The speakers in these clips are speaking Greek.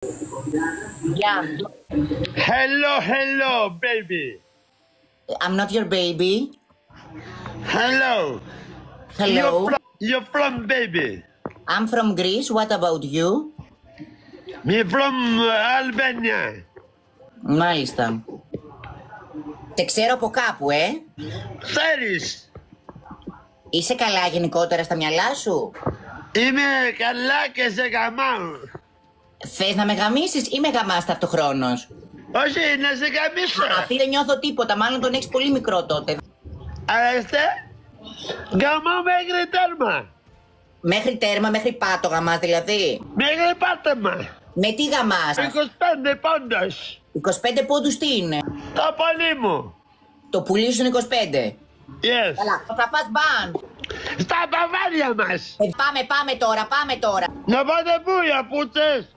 Yeah. Hello, baby. I'm not your baby. Hello. Hello. You're from baby. I'm from Greece. What about you? Me from Albania. Μάλιστα. Σε ξέρω από κάπου, Ξέρεις. Είσαι καλά γενικότερα στα μυαλά σου? Είμαι καλά και σε γαμάω. Θες να με γαμίσεις ή με γαμάς ταυτοχρόνως? Όχι, να σε γαμίσω. Αυτή δεν νιώθω τίποτα, μάλλον τον έχεις πολύ μικρό τότε. Άρεστε. Γαμάω μέχρι τέρμα. Μέχρι τέρμα, μέχρι πάτο γαμάς δηλαδή? Μέχρι πάτεμα. Με τι γαμάς? 25 πόντος. 25 πόντους τι είναι? Το πολύ μου. Το πουλί σου είναι 25. Yes. Καλά, θα φας μπαν. Στα παβάρια μας. Πάμε τώρα. Να πάτε πού οι απούτσες?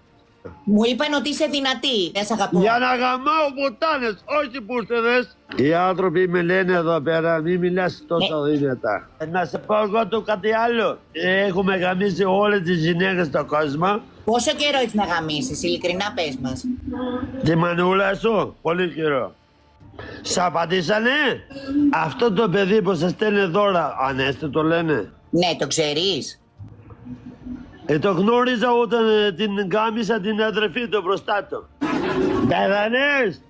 Μου είπαν ότι είσαι δυνατή. Δεν σ' αγαπώ. Για να γαμάω πουτάνες, όχι πούστεδες. Οι άνθρωποι με λένε εδώ πέρα, μην μιλάς τόσο δυνατά. Να σε πω εγώ το κάτι άλλο. Έχουμε γαμίσει όλες τις γυναίκες στον κόσμο. Πόσο καιρό έχεις να γαμίσεις, ειλικρινά πες μας? Τη μανούλα σου, πολύ καιρό. Σ' απαντήσανε? Αυτό το παιδί που σας στέλνει δώρα, Ανέστη το λένε? Ναι, το ξέρεις? Το γνώριζα όταν την γάμισα την αδερφή του μπροστά του. Πέθανες?